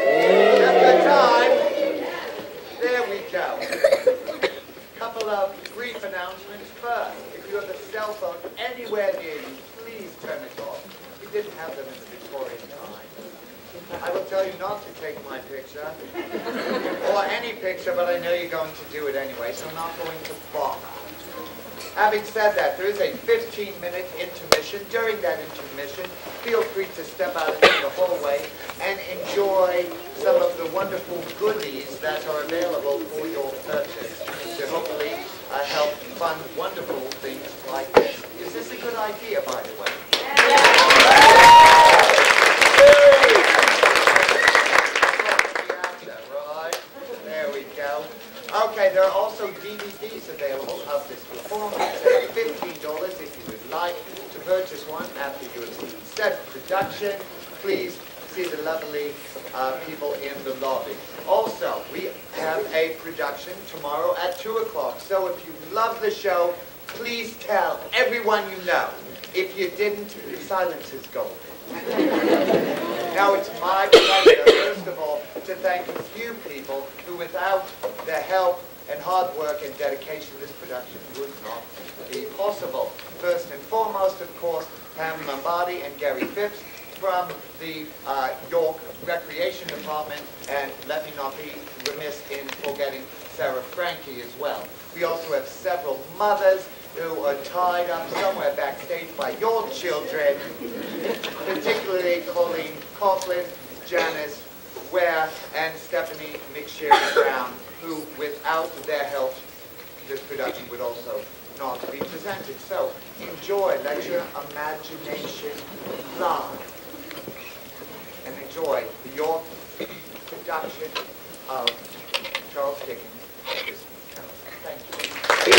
At the time, there we go. Couple of brief announcements first. If you have a cell phone anywhere near you, please turn it off. We didn't have them in the Victorian time. I will tell you not to take my picture, or any picture, but I know you're going to do it anyway, so I'm not going to bother. Having said that, there is a 15-minute intermission. During that intermission, feel free to step out into the hallway and enjoy some of the wonderful goodies that are available for your purchase to hopefully help fund wonderful things like this. Is this a good idea, by the way? Right, there we go. Okay, there are also DVDs available of this performance at $15 if you would like to purchase one after you have seen said production. Please see the lovely people in the lobby. Also, we have a production tomorrow at 2 o'clock. So if you love the show, please tell everyone you know. If you didn't, silence is golden. Now it's my pleasure, first of all, to thank a few people who, without their help and hard work and dedication, this production would not be possible. First and foremost, of course, Pam Lombardi and Gary Phipps from the York Recreation Department, and let me not be remiss in forgetting Sarah Frankie as well. We also have several mothers who are tied up somewhere backstage by your children, particularly Colleen Coughlin, Janice Ware, and Stephanie McSherry Brown, who, without their help, this production would also not be presented. So, enjoy, let your imagination fly, and enjoy the York production of Charles Dickens. Thank you.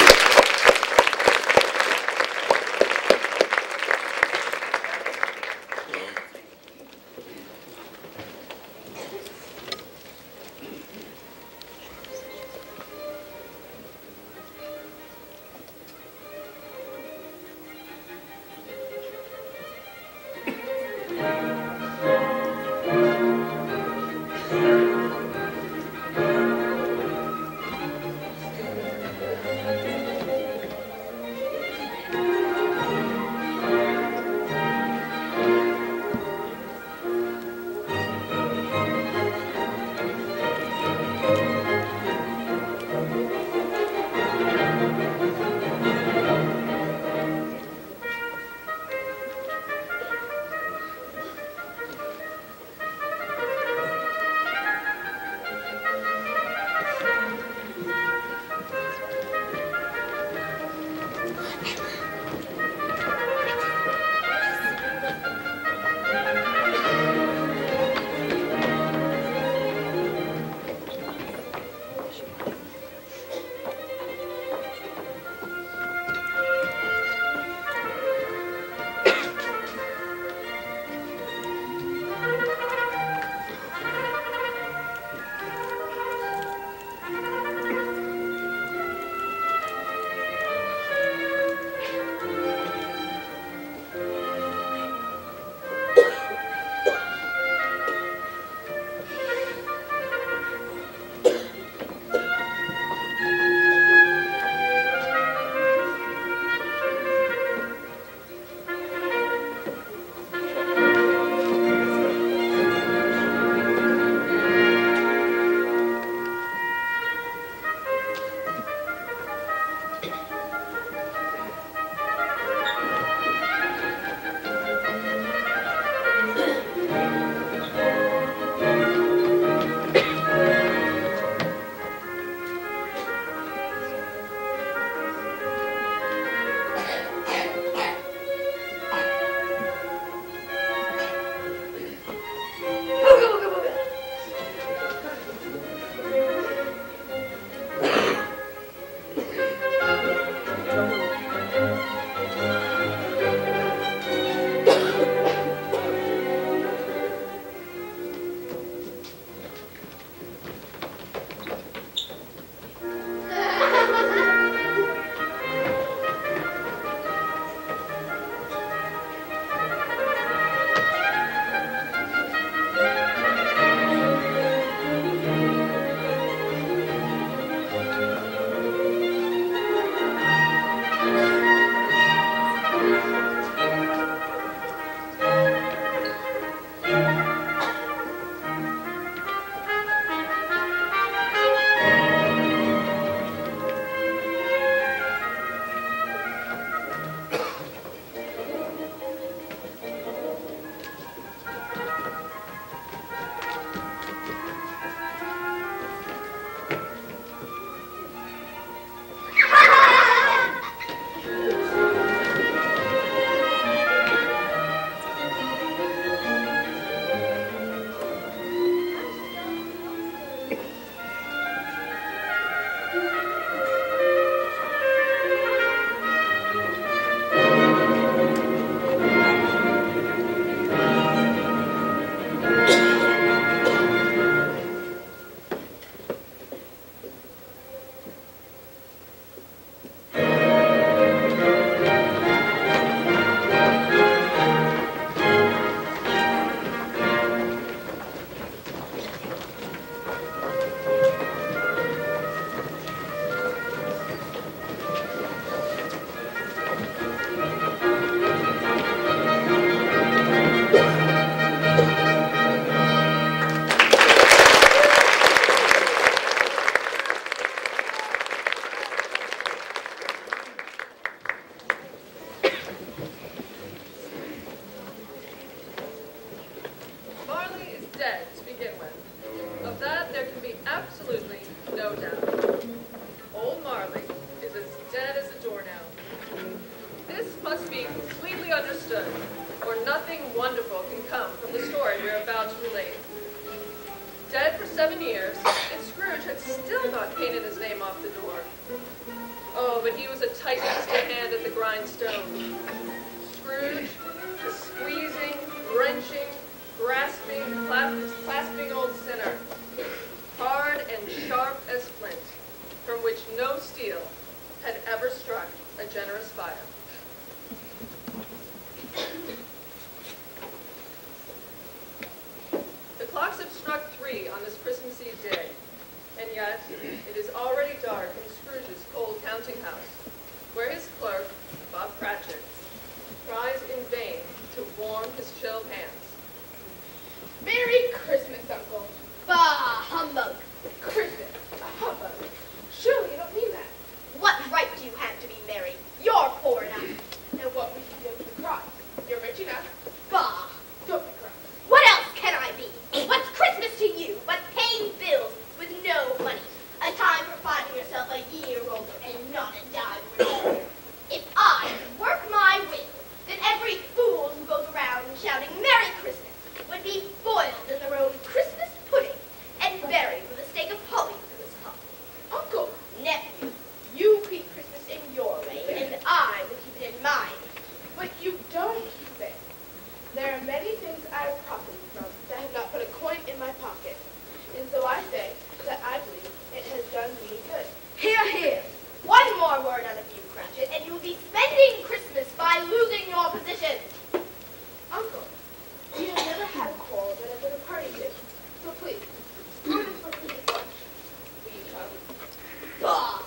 7 years, and Scrooge had still not painted his name off the door. Oh, but he was a tight-fisted hand at the grindstone. Scrooge, the squeezing, wrenching, grasping, clasping old sinner, hard and sharp as flint, from which no steel had ever struck a generous fire. The clocks have struck 3 on this Christmas Eve day, and yet it is already dark in Scrooge's cold counting house, where his clerk, Bob Cratchit, tries in vain to warm his chilled hands. Merry Christmas, Uncle. Bah, humbug. Christmas, a humbug. Surely you don't mean that. What right do you have to be merry? You're poor enough. And what would you do with the cross? You're rich enough. Bah. Don't be cross. What else can I be? What's Christmas to you but paying bills with no money? A time for finding yourself a year older and not a dime richer. If I work my will, then every fool who goes around shouting Merry Christmas would be boiled in their own Christmas pudding and buried with a stake of holly through his heart. Uncle. Nephew, you keep Christmas in your way, and I will keep it in mine. But you don't keep it. There are many things I have profited from that have not put a coin in my pocket. And so I say that I believe it has done me good. Hear, hear. One more word out of you, Cratchit, and you will be spending Christmas by losing your position. Uncle, we have never had a quarrel that I've been a party to. So please, join us for Christmas lunch. Will you come? Bah!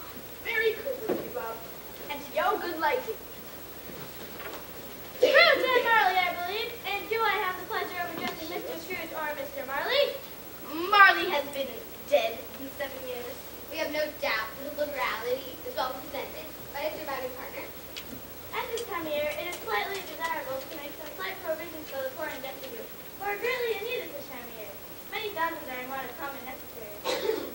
Merry Christmas, you Bob. And to your good lady. Scrooge and Marley, I believe. And do I have the pleasure of addressing Mr. Scrooge or Mr. Marley? Marley has been dead in 7 years. We have no doubt that the liberality is well represented by a surviving partner. At this time of year, it is slightly desirable to make some slight provisions for the poor and destitute, who are greatly in need at this time of year. Many thousands are in want of common necessaries.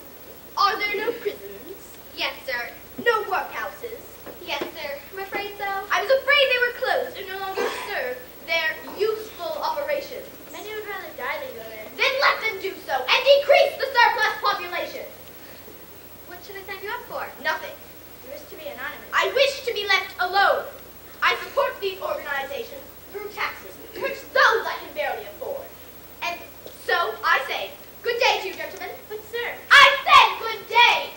Are there no prisons? Yes, sir. No workhouses? Yes, sir. I'm afraid so. I was afraid they were closed and no longer serve their useful operations. Many would rather die than go there. Then let them do so and decrease the surplus population. What should I sign you up for? Nothing. You wish to be anonymous. I wish to be left alone. I support these organizations through taxes, which those I can barely afford. And so I say, good day to you, gentlemen. But, sir, I said good day.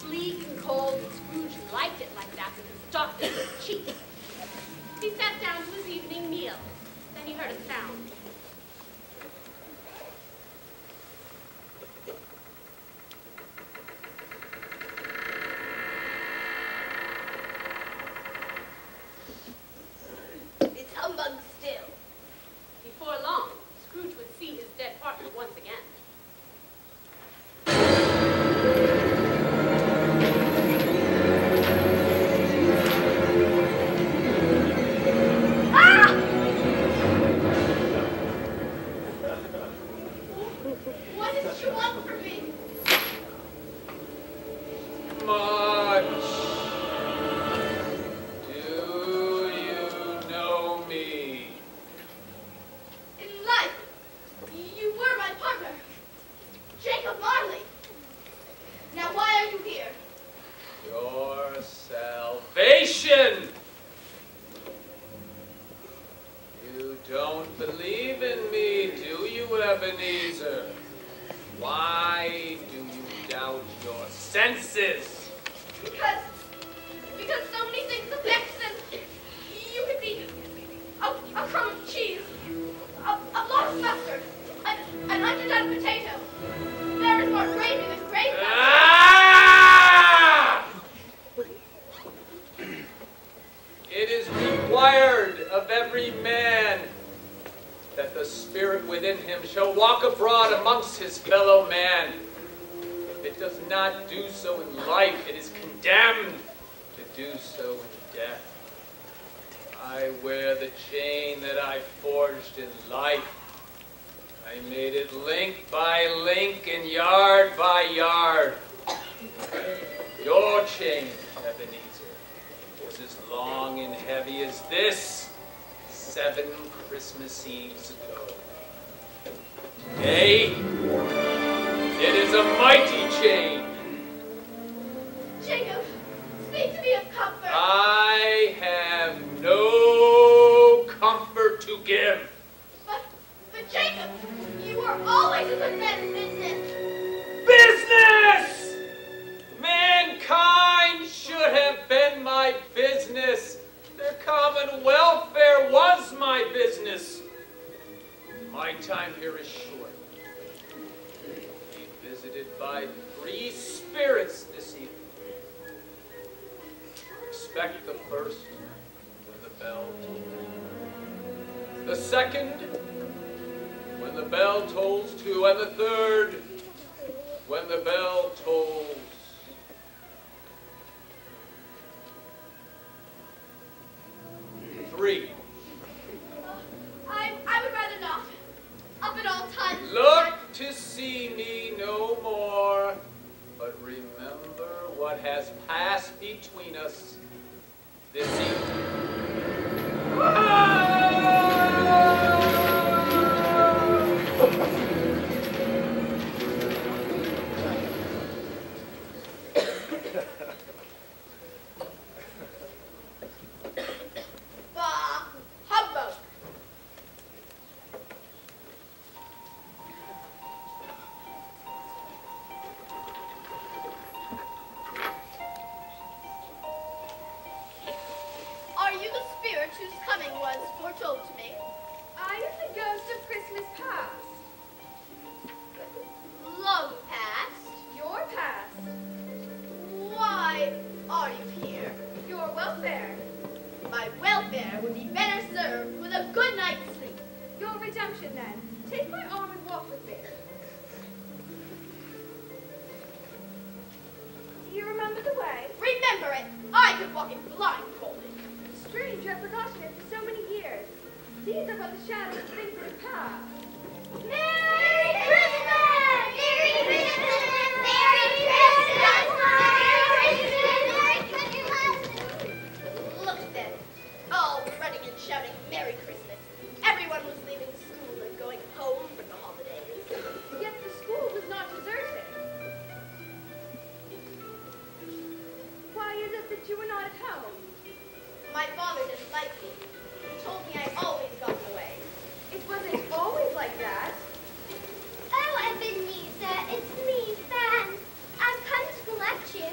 sleek and cold, and Scrooge liked it like that because chocolate was cheap. He sat down to his evening meal. Then he heard a sound. It's humbug still. Before long, Scrooge would see his dead partner once again. What is it you want from me? Much. Do you know me? In life, you were my partner, Jacob Marley. Now why are you here? Your salvation. You don't believe in me, do you, Ebenezer? Why do you doubt your senses? Because so many things affect them. You could be a crumb of cheese, a block of mustard, an underdone potato. There is more gravy than gravy. Ah! It is required of every man that the spirit within him shall walk abroad amongst his fellow man. If it does not do so in life, it is condemned to do so in death. I wear the chain that I forged in life. I made it link by link and yard by yard. Your chain, Ebenezer, was as long and heavy as this 7 Christmas Eves ago. Today, it is a mighty chain. Jacob, speak to me of comfort. I have no comfort to give. But Jacob, you are always a good man in business. Business! Mankind should have been my business. Their common welfare was my business. My time here is short. Be visited by 3 spirits this evening. Expect the first when the bell tolls. The second when the bell tolls 2, and the third when the bell tolls 3. I would rather not. Up at all times. Look to see me no more, but remember what has passed between us this evening. Bah, humbug. Are you the spirit whose coming was foretold to me? I am the ghost of Christmas past. Long past. Your past. Why are you here? Your welfare. My welfare would be better served with a good night's sleep. Your redemption, then. Take my arm and walk with me. Do you remember the way? Remember it, I could walk it blindfolded. Strange, you have forgotten it for so many years. These are but the shadows of things that have passed. Merry Christmas! Merry Christmas! Merry Christmas! Merry Christmas! Look at them, all running and shouting Merry Christmas. Everyone was leaving school and going home for the holidays. Yet the school was not deserted. Why is it that you were not at home? My father didn't like me. He told me I always got in the way. It wasn't always like that. Oh, Ebenezer, it's me, Fan. I've come to collect you.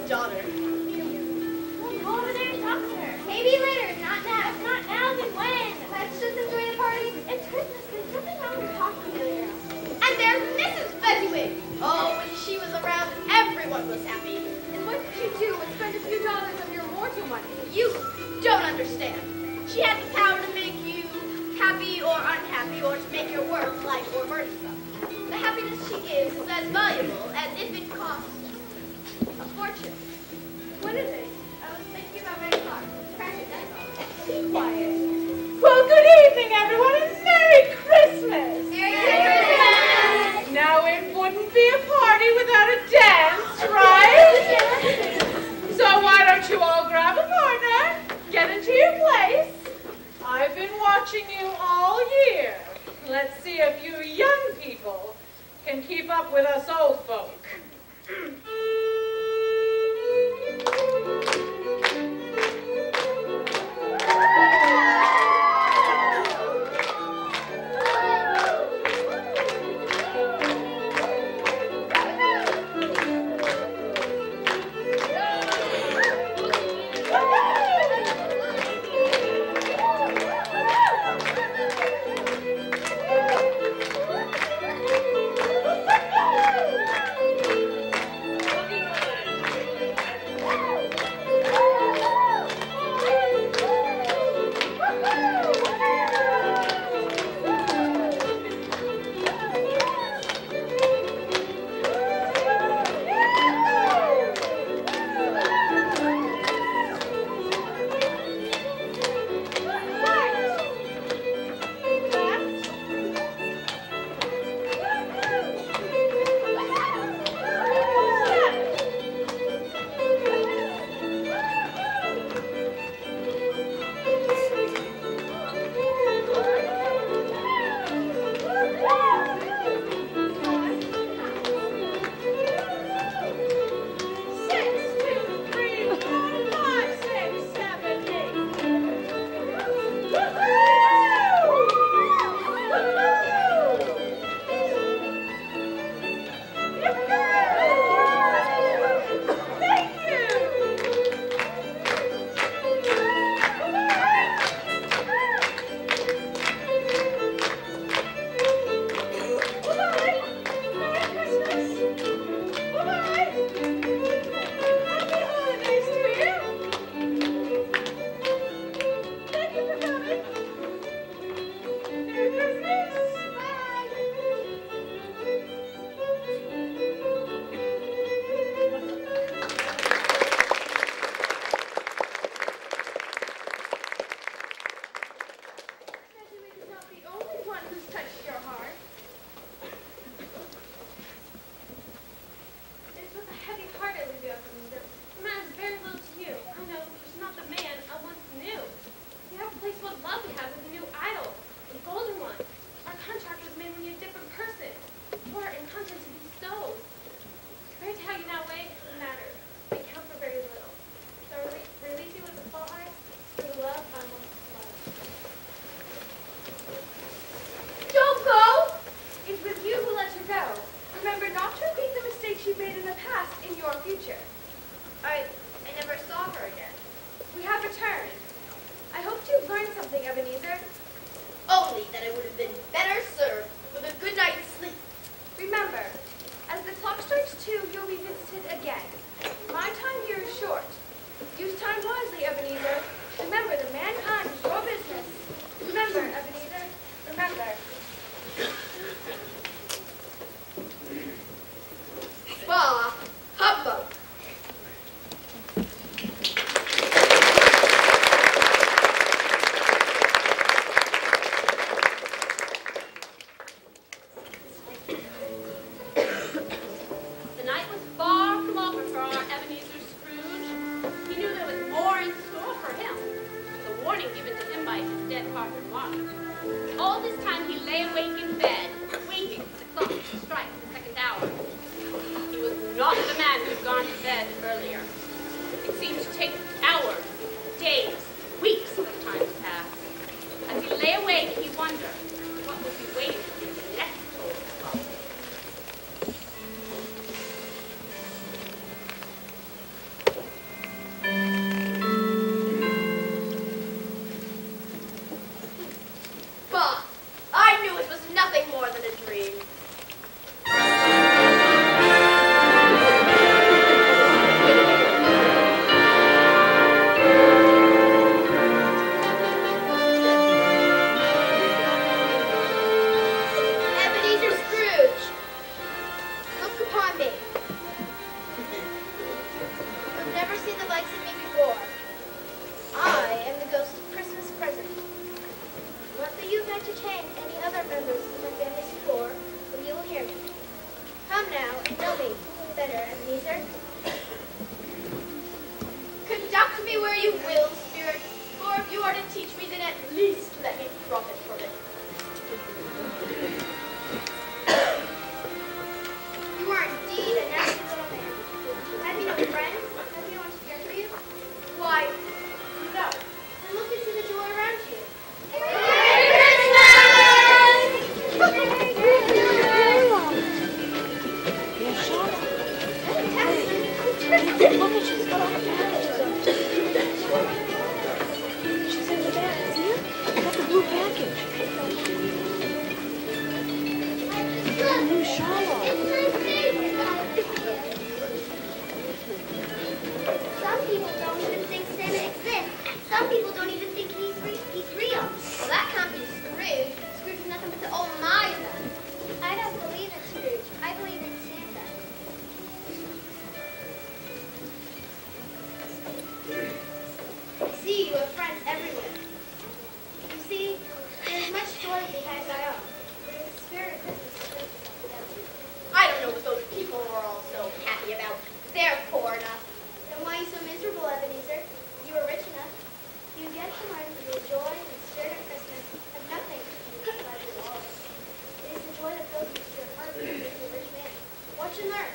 daughter. Well, go over there and talk to her. Maybe later, not now. If not now, then when? Let's just enjoy the party. It's Christmas. There's nothing wrong with talking to the girls. And there's Mrs. Fezziwig. Oh, when she was around, everyone was happy. And what did you do but spend a few dollars of your mortal money? You don't understand. She had the power to make you happy or unhappy, or to make your work light or burdensome. The happiness she gives is as valuable as if it cost a fortune. What is it? I was thinking about my car. Practice, that's all. Be quiet. Well, good evening, everyone, and Merry Christmas! Merry Christmas! Now, it wouldn't be a party without a dance, right? So why don't you all grab a partner, get into your place. I've been watching you all year. Let's see if you young people can keep up with us old folk. never seen the likes of me before. I am the ghost of Christmas present. Not that you've entertained any other members of my family before, but you will hear me. Come now and know me better, Ebenezer. Conduct me where you will, Spirit, for if you are to teach me, then at least let me profit from it. You are indeed a nasty little man. Have you no friends? Have you no one to care for you? Why, no. Then look and see the joy around you. She's in the bag, see her? I got the blue package. A new shawl. Some people don't even think Santa exists. Some people don't even think he's real. Well, that can't be Scrooge. Scrooge is nothing but the old miser. I don't believe in Scrooge. I believe in Santa. See, you have friends everywhere. You see, there's much joy behind my own. There's the spirit of Christmas. I don't know what those people are all so happy about. They're poor enough. Then why are you so miserable, Ebenezer? You are rich enough. You get to learn that the joy and the spirit of Christmas have nothing to do with the life of all. It is the joy that goes into your heart that makes you a rich man. Watch and learn.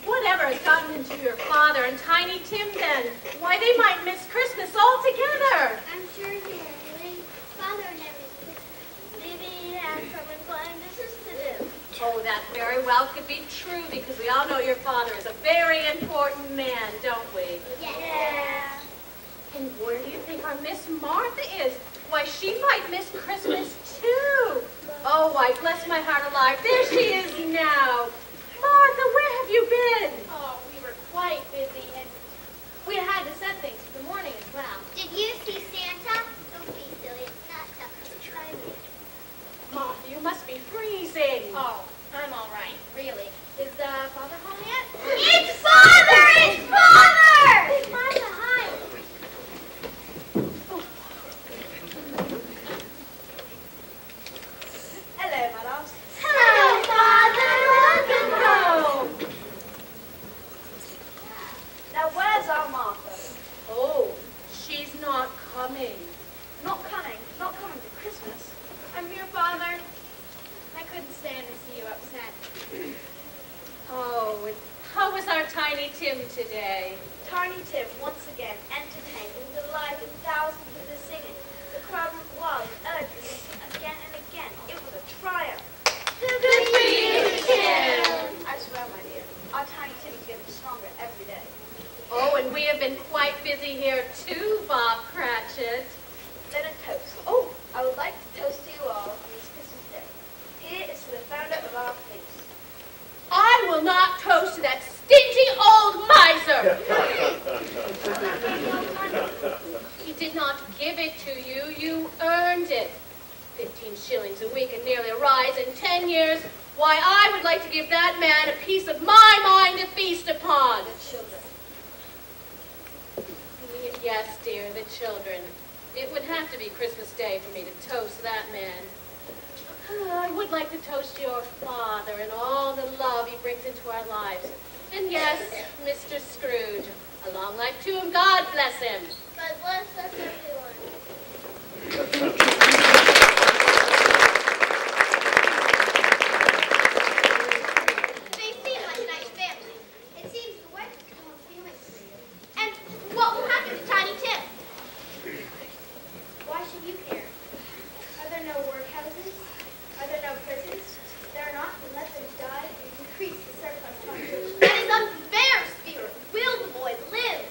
Whatever has gotten into your father and Tiny Tim then? Why, they might miss Christmas altogether. I'm sure he is. Father never Christmas. Maybe he has some important business to do. Oh, that very well could be true because we all know your father is a very important man, don't we? Yeah. And where do you think our Miss Martha is? Why, she might miss Christmas too. Oh, why, bless my heart alive. There she is now. Martha, where have you been? Oh, we were quite busy, and we had to set things for the morning as well. Did you see Santa? Don't be silly. It's not that time yet. Martha, you must be freezing. Oh, I'm all right, really. Is Father home yet? It's Father! It's Father! It's Martha, hi. Hello, my loves. Hello, Father. Welcome home. Now, where's our Martha? Oh, she's not coming. Not coming to Christmas. I'm here, Father. I couldn't stand to see you upset. Oh, and how was our Tiny Tim today? Tiny Tim once again entertained and delighted thousands with his singing. The crowd was wild and urged him to sing again and again. It was a triumph. Good for you, Tim. I swear, my dear, our Tiny Tim is getting stronger every day. Oh, and we have been quite busy here too, Bob Cratchit. Then a toast. Oh, I would like to toast to you all on this Christmas Day. Here is to the founder of our place. I will not toast to that stingy old miser. He did not give it to you, you earned it. 15 shillings a week and nearly a rise in 10 years. Why, I would like to give that man a piece of my mind to feast upon. The children. Yes, dear, the children. It would have to be Christmas Day for me to toast that man. I would like to toast your father and all the love he brings into our lives. And yes, Mr. Scrooge. A long life to him. God bless him. God bless us, everyone. They seem like a nice family. It seems the wife has come home feeling for you. And what will happen to Tiny Tim? Why should you care? Are there no workhouses? Are there no prisons? There are not, then let them die and increase the surplus population. That is unfair, Spirit. Will the boy live?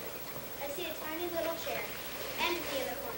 I see a tiny little chair, and in the other corner.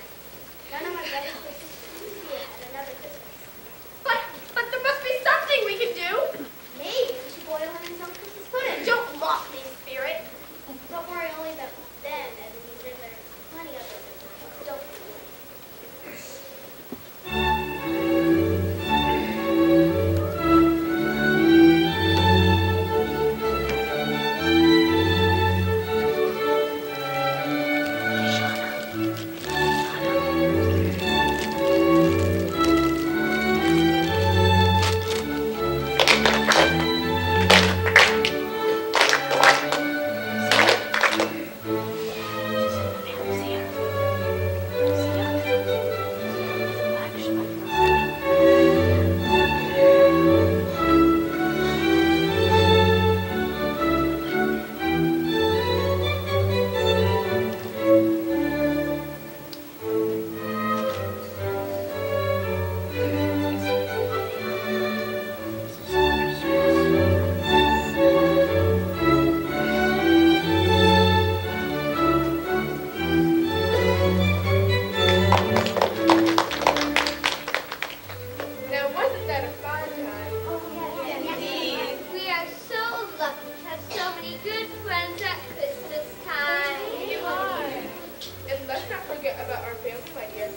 forget about our family, my dear.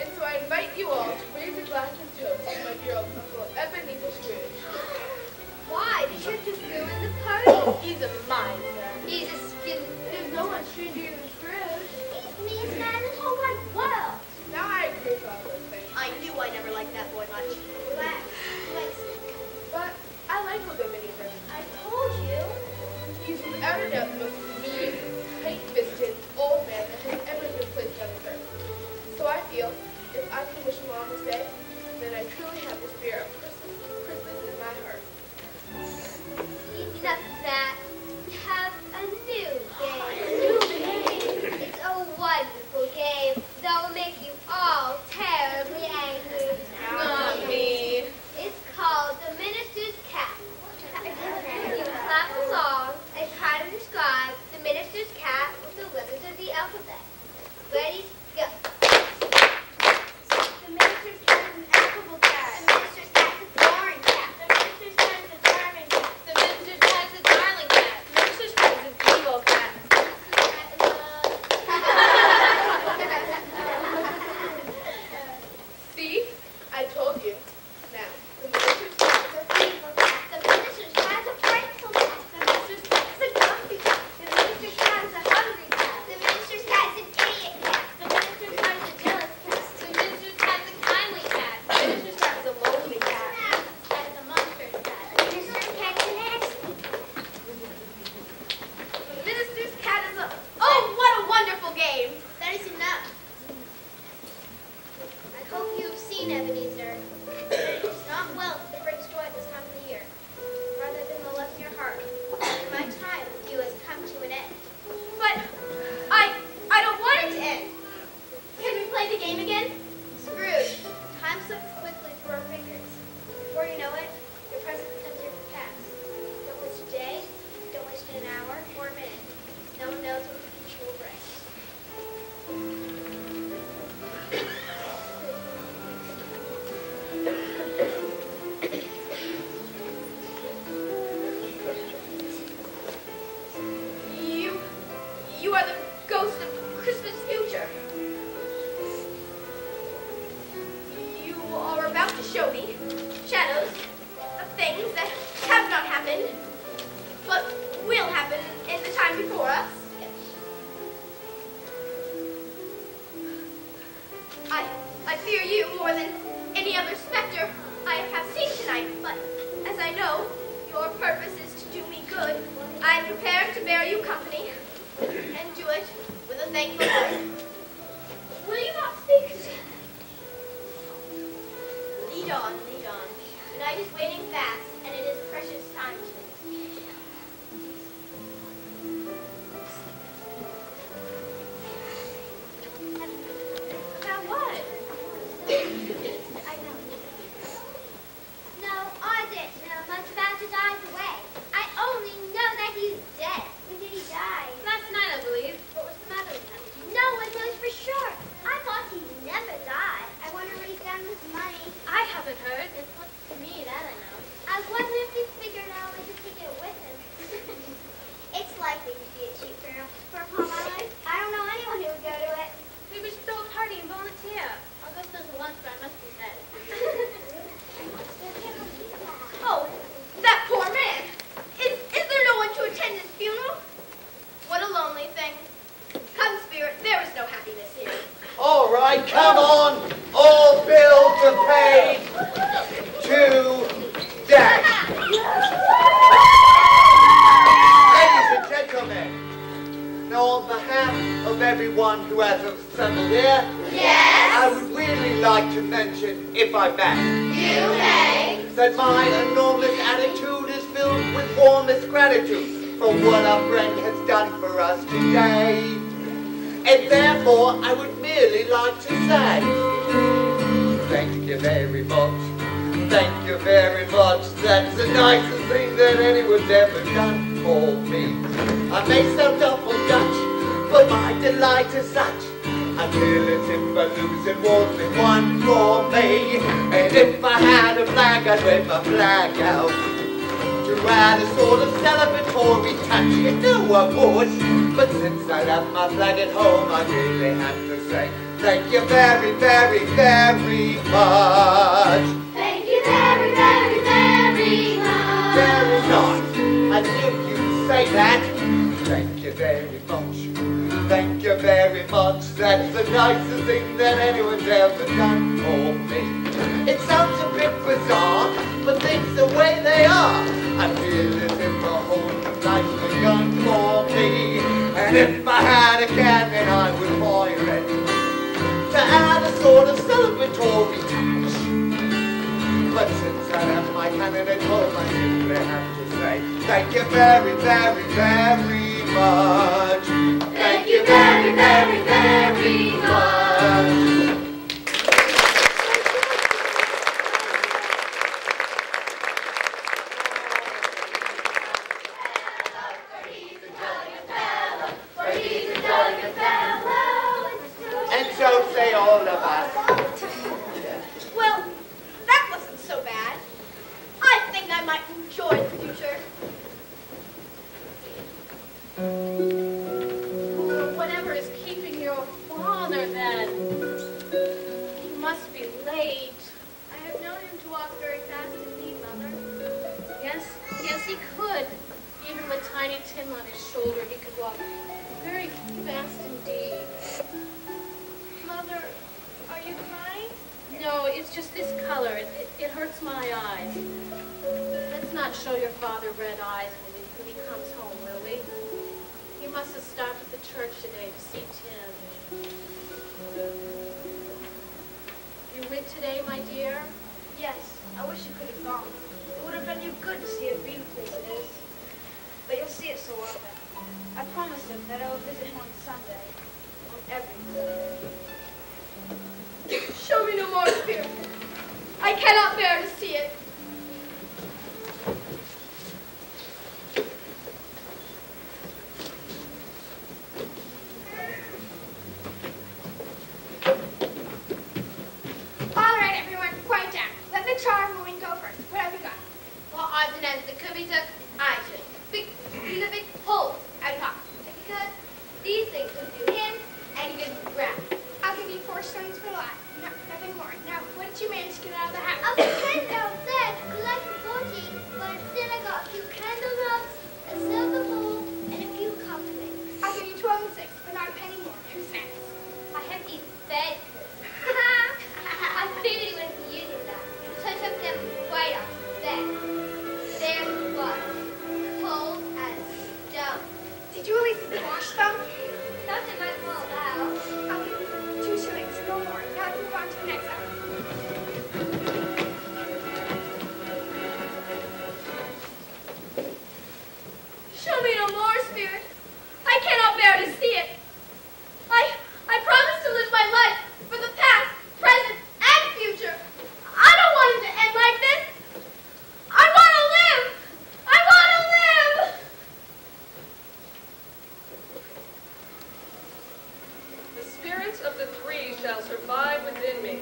And so I invite you all to raise a glass and toast to my dear old Uncle Ebenezer Scrooge. Why? Did you just ruin the party? He's a miser. He's a skin. There's no one stranger than Scrooge. He's the meanest man in the whole wide world. Now I agree with all those things. I knew I never liked that boy much. Relax. Relax. But I like old Ebenezer. I told you. He's without a doubt the most mean, tight-fisted old man that has ever been placed on this earth. So I feel, if I can wish him on this day, then I truly have the spirit of Christmas in my heart. Enough of that. We have a new game. It's a wonderful game that will make you all terribly angry. Not me. It's called The Minister's Cat. You clap along and try to describe the minister's cat with the letters of the alphabet. Ready, go. The minister's cat is an affable cat. The minister's cat is a boring cat. The minister's cat is a charming cat. The minister's cat is a darling cat. The minister's cat is an evil cat. See? I told you. Now, the minister's cat is a Evil cat. The minister's cat is a frightful cat. The minister's cat is a grumpy cat. The minister's cat is a hungry cat. The minister's cat is an idiot cat. The minister's cat is a jealous cat. The minister's cat is a kindly cat. The minister's cat is a lonely cat. That is a monster's cat. The minister's cat is an accident. The minister's cat is a... Oh, what a wonderful game! That is enough. I hope you have seen Ebenezer. It's not wealth that brings joy at this time of the year, rather than the love in your heart. And my time with you has come to an end. But I don't want it to end. Can we play the game again? Scrooge, time slips quickly through our fingers. Before you know it, your present becomes your past. Don't waste a day, don't waste an hour or a minute. No one knows what the future will bring. You are the ghost of Christmas future. You are about to show me shadows of things that have not happened, but will happen in the time before us. I fear you more than any other specter I have seen tonight, but as I know your purpose is to do me good, I am prepared to bear you company and do it with a thankful heart. Will you not speak? Lead on, lead on. The night is waning fast, and it is precious time to me. About what? I know. No, I didn't know much about his eyes away. I only know that he's dead. When did he die? Last night, I believe. What was the matter with him? No one knows for sure. I thought he never died. I wonder what he's done with his money. I haven't heard. It's up to me, that I know. I wonder if he figured out a way to take it with him. It's likely to be a cheap funeral for Palmer. I don't know anyone who would go to it. We should throw a party and volunteer. I'll go to the lunch, but I must be fed. Oh, that poor man. Is there no one to attend his funeral? What a lonely thing. Come, Spirit, there is no happiness here. All right, come on. All bills are paid today. Ladies and gentlemen, now on behalf of everyone who has assembled here, I would really like to mention, if I may, You may. that my enormous attitude is filled with warmest gratitude for what our friend has done for us today. And therefore, I would merely like to say, thank you very much. Thank you very much. That's the nicest thing that anyone's ever done for me. I may sound awful Dutch, but my delight is such. I feel as if a losing won't be one for me. And if I had a flag, I'd wave my flag out to add a sort of celebratory touch. You know I would, but since I left my flag at home, I really have to say thank you very, very, very much. Thank you very, very, very much. Very not. I knew you'd say that. Thank you very much. Thank you very much. That's the nicest thing that anyone's ever done for me. It sounds a bit bizarre, but things the way they are. I feel as if the whole of life's begun for me. And if I had a cannon, I would fire it to add a sort of celebratory touch. But since I left my cannon at home, I simply have to say thank you very, very, very much. Thank you very, very, very much. And so say all of us. Well, that wasn't so bad. I think I might enjoy the future. Whatever is keeping your father, then? He must be late. I have known him to walk very fast indeed, Mother. Yes, he could. Even with Tiny Tim on his shoulder, he could walk very fast indeed. Mother, are you crying? No, it's just this color. It hurts my eyes. Let's not show your father red eyes when he comes home, will we? He must have stopped at the church today to see Tim. You with today, my dear? Yes, I wish you could have gone. It would have done you good to see how beautiful it is. But you'll see it so often. I promised him that I will visit him on Sunday. On every Sunday. Show me no more fear. I cannot bear to see it. All right, everyone, quiet down. Let the charwoman go first. What have you got? Well, odds and ends, it could be took. I should. These are big holes out of pocket. Because these things would do him and he could grab. I'll give you 4 stones for that. No, nothing more. Now, what did you manage to get out of the house? I was trying downstairs to collect the body, but instead I got a few candle knobs, a silver bowl, and a few cufflinks. I'll give you 12 and 6, but not a penny more. Who's next? I have these bed clothes. I figured he wouldn't be using them, so I took them right off the bed. There was cold as stone. Did you at least wash them? Something might fall out. I'll give you 2 shillings, no more. Now move on to the next hour. Show me no more, Spirit. I cannot bear to see it. I promise to live my life for the past, present, and future. I don't want it to end like this. I want to live. I want to live. The spirits of the 3 shall survive within me,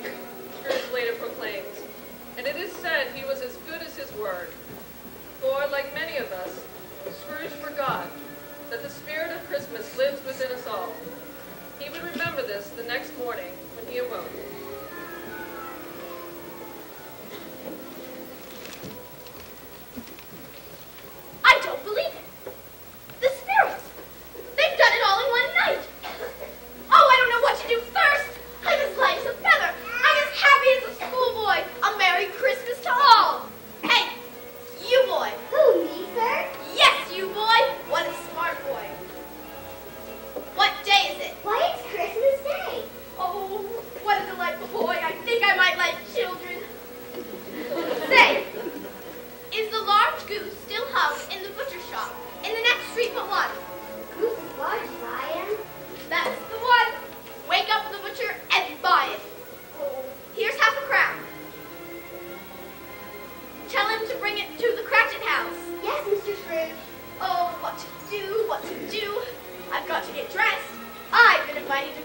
Scrooge later proclaims. And it is said he was as good as his word. For, like many of us, Scrooge forgot that the spirit of Christmas lives within us all. He would remember this the next morning when he awoke. I don't believe it. The spirits. They've done it all in one night. Oh, I don't know what to do first. I'm as light as a feather. I'm as happy as a schoolboy. A Merry Christmas to all. Hey, you boy. Who, me, sir? Yes, you boy. What a smart boy. What day is it? Why, it's Christmas Day. Oh, what a delightful boy. I think I might like children. Say, is the large goose still hung in the butcher shop in the next street but one? Goose is large, Lion. That's the one. Wake up the butcher and buy it. Oh, here's £50. Tell him to bring it to the Cratchit house. Yes, Mr. Scrooge. Oh, what to do, what to do. I've got to get dressed. I've been invited to